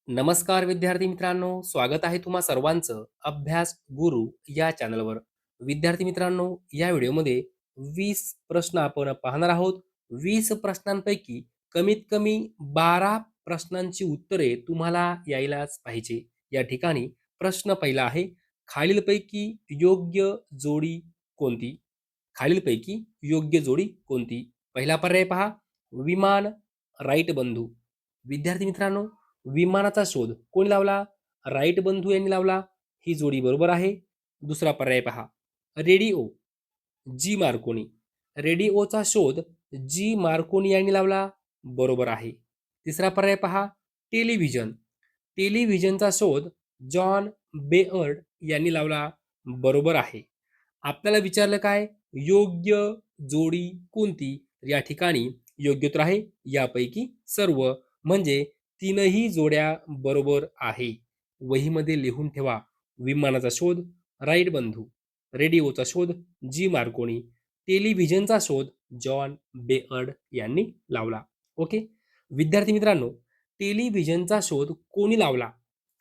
नमस्कार विद्यार्थी मित्रांनो, स्वागत आहे तुम्हा सर्वांचं अभ्यास गुरु या चॅनलवर. विद्यार्थी मित्रांनो, या व्हिडिओमध्ये 20 प्रश्न आपण पाहणार आहोत. 20 प्रश्नांपैकी कमीत कमी 12 प्रश्नांची उत्तरे तुम्हाला यायलाच पाहिजे. या ठिकाणी प्रश्न पहिला आहे, खालीलपैकी योग्य जोडी कोणती? खालीलपैकी योग्य जोडी कोणती? पहिला पर्याय पहा, विमान राईट बंधू. विद्यार्थी मित्रांनो, विमानाचा शोध कोणी लावला? राईट बंधू यांनी लावला. ही जोडी बरोबर आहे. दुसरा पर्याय पहा, रेडिओ जी मार्कोनी. रेडिओचा शोध जी मार्कोनी यांनी लावला. बरोबर आहे. तिसरा पर्याय पहा, टेलिव्हिजन. टेलिव्हिजनचा शोध जॉन बेअर्ड यांनी लावला. बरोबर आहे. आपल्याला विचारलं काय? योग्य जोडी कोणती? या ठिकाणी योग्य उत्तर आहे यापैकी सर्व, म्हणजे तीनही जोड्या बरोबर आहे. वहीमध्ये लिहून ठेवा. विमानाचा शोध राईट बंधू, रेडिओचा शोध जी मार्कोनी, टेलिव्हिजनचा शोध जॉन बेअर्ड यांनी लावला. ओके विद्यार्थी मित्रांनो, टेलिव्हिजनचा शोध कोणी लावला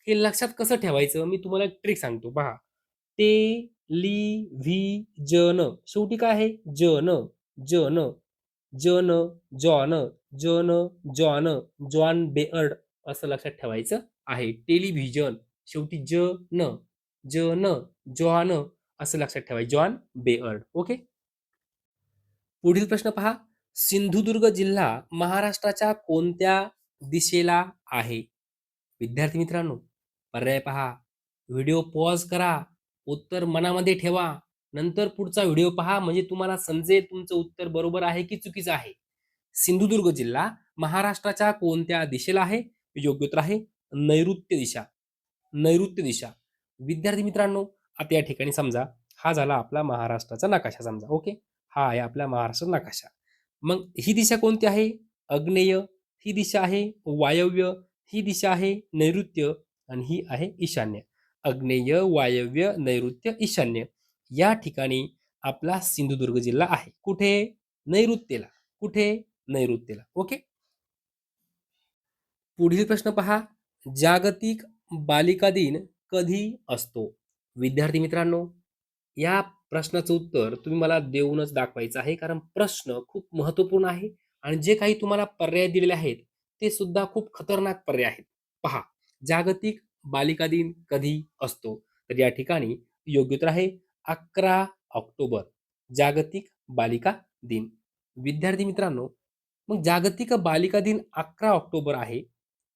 हे लक्षात कसं ठेवायचं मी तुम्हाला एक ट्रिक सांगतो. पहा, टेलिव्हिजन शेवटी काय आहे? जन. जन जन जॉन जन जॉन जॉन बेअर्ड असं लक्षात ठेवायचं आहे. टेलिव्हिजन शेवटी जन जन जॉन असं लक्षात ठेवायचं, जॉन बेअर्ड. ओके, पुढील प्रश्न पहा, सिंधुदुर्ग जिल्हा महाराष्ट्राच्या कोणत्या दिशेला आहे? विद्यार्थी मित्रांनो, पर्याय पहा, व्हिडिओ पॉज करा, उत्तर मनामध्ये ठेवा, नंतर पुढचा व्हिडिओ पहा, म्हणजे तुम्हाला समजेल तुमचं उत्तर बरोबर आहे की चुकीचं आहे. सिंधुदुर्ग जिल्हा महाराष्ट्राच्या कोणत्या दिशेला आहे? योग्य उत्तर आहे नैऋत्य दिशा. नैऋत्य दिशा. विद्यार्थी मित्रांनो, आता या ठिकाणी समजा हा झाला आपला महाराष्ट्राचा नकाशा. समजा ओके, हा आहे आपला महाराष्ट्राचा नकाशा. मग ही दिशा कोणती आहे? आग्नेय. ही दिशा आहे वायव्य. ही दिशा आहे नैऋत्य आणि ही आहे ईशान्य. आग्नेय, वायव्य, नैऋत्य, ईशान्य. या ठिकाणी आपला सिंधुदुर्ग जिल्हा आहे. कुठे? नैऋत्येला. कुठे? नैऋत्येला. ओके, पुढील प्रश्न पहा, जागतिक बालिका दिन कधी असतो? विद्यार्थी मित्रांनो, या प्रश्नाचं उत्तर तुम्ही मला देऊनच दाखवायचं आहे, कारण प्रश्न खूप महत्त्वपूर्ण आहे आणि जे काही तुम्हाला पर्याय दिलेले आहेत ते सुद्धा खूप खतरनाक पर्याय आहेत. पहा, जागतिक बालिका दिन कधी असतो? तर या ठिकाणी योग्य उत्तर आहे 11 ऑक्टोबर. जागतिक बालिका दिन. विद्यार्थी मित्रांनो, मग जागतिक बालिका दिन 11 ऑक्टोबर आहे,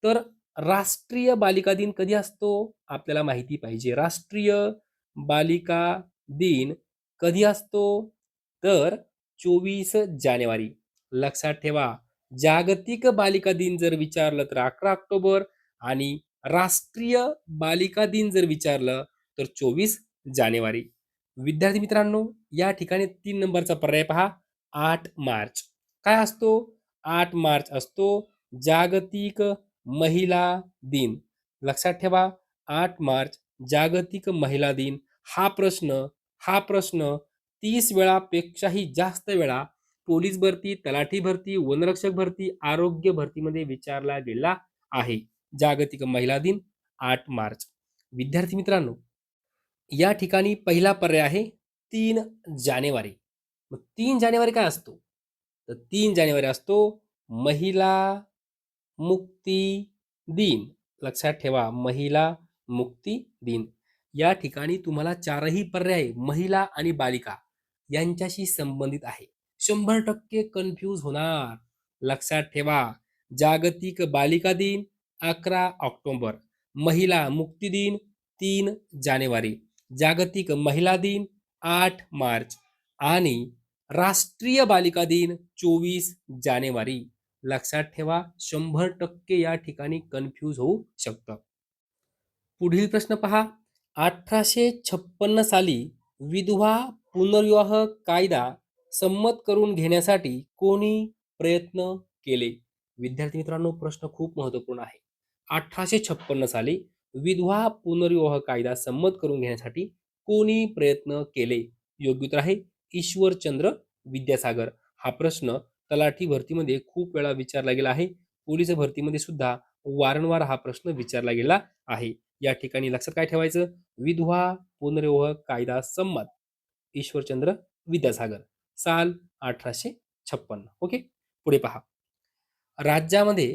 तर राष्ट्रीय बालिका दिन कधी असतो? आपल्याला माहिती पाहिजे. राष्ट्रीय बालिका दिन कधी असतो? तर 24 जानेवारी. लक्षात ठेवा, जागतिक बालिका दिन जर विचारलं तर 11 ऑक्टोबर आणि राष्ट्रीय बालिका दिन जर विचारलं तर 24 जानेवारी. विद्यार्थी मित्रांनो, या ठिकाणी 3 नंबरचा पर्याय पहा, 8 मार्च. काय असतो? 8 मार्च असतो जागतिक महिला दिन. लक्षात ठेवा, 8 मार्च जागतिक महिला दिन. हा प्रश्न 30 वेळापेक्षाही जास्त वेळा पोलीस भरती, तलाठी भरती, वनरक्षक भरती, आरोग्य भरतीमध्ये विचारला गेला आहे. जागतिक महिला दिन 8 मार्च. विद्यार्थी मित्रांनो, या ठिकाणी पहिला पर्याय आहे 3 जानेवारी. मग 3 जानेवारी काय असतो? तर 3 जानेवारी असतो महिला मुक्ती दिन. लक्षात ठेवा, महिला मुक्ती दिन. या ठिकाणी तुम्हाला चारही पर्याय महिला आणि बालिका यांच्याशी संबंधित आहे. 100% कन्फ्यूज होणार. लक्षात ठेवा, जागतिक बालिका दिन 11 ऑक्टोबर, महिला मुक्ती दिन 3 जानेवारी, जागतिक महिला दिन 8 मार्च आणि राष्ट्रीय बालिका दिन 24 जानेवारी. लक्षात ठेवा, 100% या ठिकाणी कन्फ्यूज होऊ शकतं. पुढील प्रश्न पहा, 1856 साली विधवा पुनर्विवाह कायदा संमत करून घेण्यासाठी कोणी प्रयत्न केले? विद्यार्थी मित्रांनो, प्रश्न खूप महत्त्वपूर्ण आहे. 1856 साली विधवा पुनर्विवाह कायदा संमत करून घेण्यासाठी कोणी प्रयत्न केले? योग्य उत्तर आहे ईश्वरचंद्र विद्यासागर. हा प्रश्न तलाठी भरतीमध्ये खूप वेळा विचारला गेला आहे. पोलीस भरतीमध्ये सुद्धा वारंवार हा प्रश्न विचारला गेला आहे. या ठिकाणी लक्षात काय ठेवायचं? विधवा पुनर्विवाह कायदा संमत, ईश्वरचंद्र विद्यासागर, साल 1856. ओके. पुढे पहा. राज्यामध्ये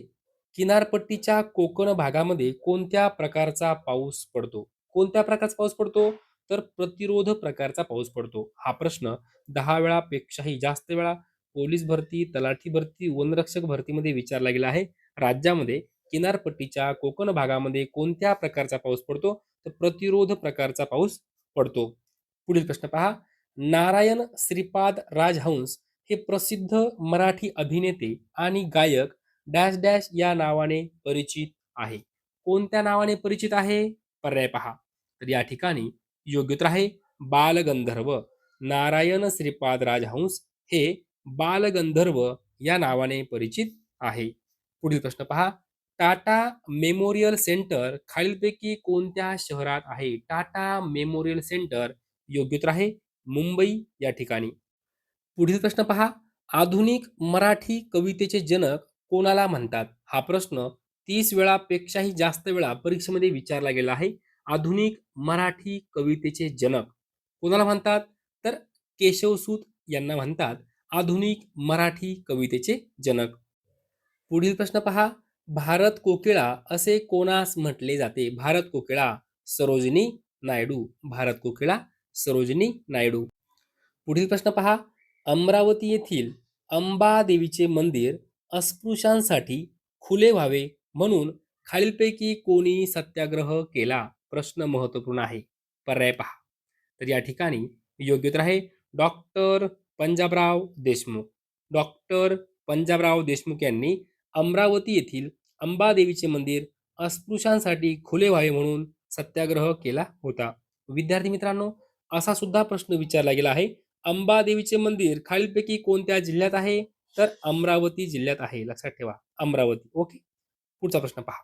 किनारपट्टीच्या कोकण भागामध्ये कोणत्या प्रकारचा पाऊस पडतो? कोणत्या प्रकारचा पाऊस पडतो? तर प्रतिरोध प्रकारचा पाऊस पडतो. हा प्रश्न 10 वेळापेक्षाही जास्त वेळा पोलीस भरती, तलाठी भरती, वनरक्षक भरतीमध्ये विचारला गेला आहे. राज्यामध्ये किनारपट्टीच्या कोकण भागामध्ये कोणत्या प्रकारचा पाऊस पडतो? तर प्रतिरोध प्रकारचा पाऊस पडतो. पुढील प्रश्न पहा. नारायण श्रीपाद राजहंस हे प्रसिद्ध मराठी अभिनेते आणि गायक डॅश डॅश या नावाने परिचित आहे. कोणत्या नावाने परिचित आहे? पर्याय पहा. तर या ठिकाणी योग्य उत्तर आहे बालगंधर्व. नारायण श्रीपाद राजहंस हे बालगंधर्व या नावाने परिचित आहे. पुढील प्रश्न पहा. टाटा मेमोरियल सेंटर खालीलपैकी कोणत्या शहरात आहे? टाटा मेमोरियल सेंटर योग्य उत्तर आहे मुंबई या ठिकाणी. पुढील प्रश्न पहा. आधुनिक मराठी कवितेचे जनक कोणाला म्हणतात? हा प्रश्न 30 वेळापेक्षाही जास्त वेळा परीक्षेमध्ये विचारला गेला आहे. आधुनिक मराठी कवितेचे जनक कोणाला म्हणतात? तर केशवसूत यांना म्हणतात आधुनिक मराठी कवितेचे जनक. पुढील प्रश्न पहा. भारत कोकिळा असे कोणास म्हटले जाते? भारत कोकिळा सरोजिनी नायडू. भारत कोकिळा सरोजिनी नायडू. पुढील प्रश्न पहा. अमरावती येथील अंबादेवीचे मंदिर अस्पृश्यांसाठी खुले व्हावे म्हणून खालीलपैकी कोणी सत्याग्रह केला? प्रश्न महत्वपूर्ण आहे. पर्याय पहा. तर या ठिकाणी योग्य उत्तर आहे डॉक्टर पंजाबराव देशमुख. डॉक्टर पंजाबराव देशमुख यांनी अमरावती येथील अंबादेवीचे मंदिर अस्पृश्यांसाठी खुले व्हावे म्हणून सत्याग्रह केला होता. विद्यार्थी मित्रांनो, असा सुद्धा प्रश्न विचारला गेला आहे. अंबादेवीचे मंदिर खालीलपैकी कोणत्या जिल्ह्यात आहे? तर अमरावती जिल्ह्यात आहे. लक्षात ठेवा अमरावती. ओके. पुढचा प्रश्न पहा.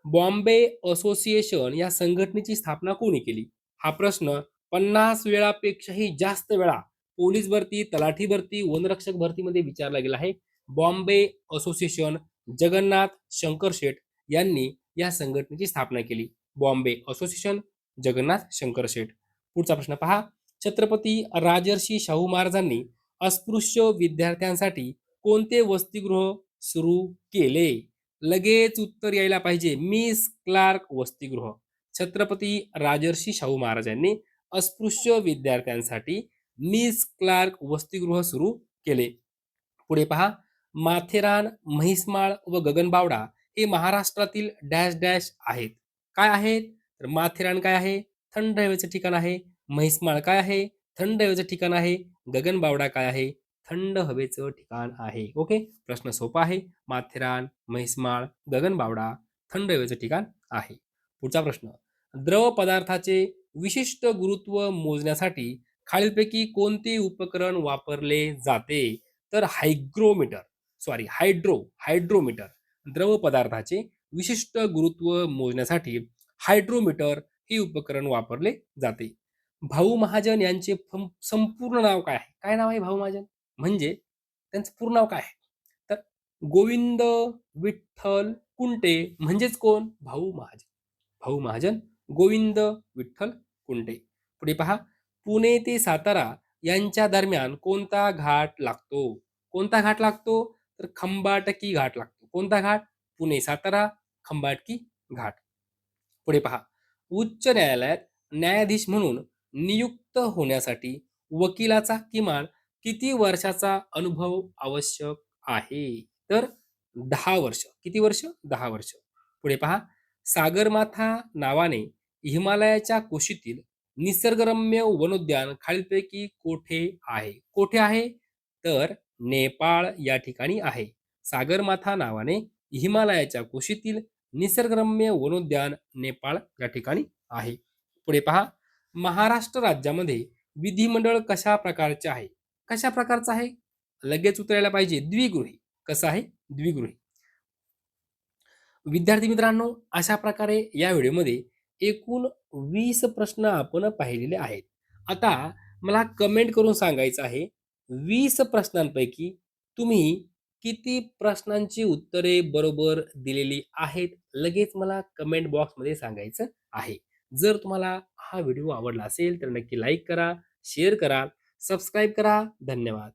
बॉम्बे असोसिएशन या संघटनेची स्थापना कोणी केली? हा प्रश्न 50 वेळापेक्षाही जास्त वेळा पोलीस भरती, तलाठी भरती, वनरक्षक भरतीमध्ये विचारला गेला आहे. बॉम्बे असोसिएशन जगन्नाथ शंकर शेठ यांनी या संघटनेची स्थापना केली. बॉम्बे असोसिएशन जगन्नाथ शंकर शेठ. पुढचा प्रश्न पहा. छत्रपती राजर्षी शाहू महाराजांनी अस्पृश्य विद्यार्थ्यांसाठी कोणते वसतिगृह सुरू केले? लगेच उत्तर यायला पाहिजे. मिस क्लार्क वसतिगृह. छत्रपती राजर्षी शाहू महाराजांनी अस्पृश्य विद्यार्थ्यांसाठी मिस क्लार्क वसतिगृह सुरू केले. पुढे पहा. माथेरान, म्हैसमाळ व गगनबावडा हे महाराष्ट्रातील डॅश डॅश आहेत. काय आहेत? तर माथेरान काय आहे? थंड हवेचं ठिकाण आहे. म्हैसमाळ काय आहे? थंड हवेचं ठिकाण आहे. गगनबावडा काय आहे? थंड हवेचं ठिकाण आहे. ओके. प्रश्न सोपा आहे. माथेरान, म्हैसमाळ, गगनबावडा थंड हवेचं ठिकाण आहे. पुढचा प्रश्न. द्रव पदार्थाचे विशिष्ट गुरुत्व मोजण्यासाठी खालीलपैकी कोणते उपकरण वापरले जाते? तर हायड्रोमीटर. द्रव पदार्थाचे विशिष्ट गुरुत्व मोजण्यासाठी हायड्रोमीटर हे उपकरण वापरले जाते. भाऊ महाजन यांचे संपूर्ण नाव काय आहे? काय नाव आहे भाऊ महाजन? म्हणजे त्यांचं पूर्ण नाव काय आहे? तर गोविंद विठ्ठल कुंटे म्हणजेच कोण? भाऊ महाजन. भाऊ महाजन गोविंद विठ्ठल कुंटे. पुढे पहा. पुणे ते सातारा यांच्या दरम्यान कोणता घाट लागतो? कोणता घाट लागतो? तर खंबाटकी घाट लागतो. कोणता घाट? पुणे सातारा खंबाटकी घाट. पुढे पहा. उच्च न्यायालयात न्यायाधीश म्हणून नियुक्त होण्यासाठी वकिलाचा किमान किती वर्षाचा अनुभव आवश्यक आहे? तर 10 वर्ष. किती वर्ष? 10 वर्ष. पुढे पहा. सागरमाथा नावाने हिमालयाच्या कुशीतील निसर्गरम्य वनोद्यान खालीलपैकी कोठे आहे? कोठे आहे? तर नेपाळ या ठिकाणी आहे. सागरमाथा नावाने हिमालयाच्या कुशीतील निसर्गरम्य वनोद्यान नेपाळ या ठिकाणी आहे. पुढे पहा. महाराष्ट्र राज्यामध्ये विधिमंडळ कशा प्रकारचे आहे? कशा प्रकारचं आहे? लगेच उतरायला पाहिजे. द्विगृही. कसं आहे? द्विगृही. विद्यार्थी मित्रांनो, अशा प्रकारे या व्हिडिओमध्ये एकूण 20 प्रश्न आपण पाहिलेले आहेत. आता मला कमेंट करून सांगायचं आहे 20 प्रश्नांपैकी तुम्ही किती प्रश्नांची उत्तरे बरोबर दिलेली आहेत? लगेच मला कमेंट बॉक्समध्ये सांगायचं आहे. जर तुम्हाला हा व्हिडिओ आवडला असेल तर नक्की लाईक करा, शेअर करा, सबस्क्राईब करा. धन्यवाद.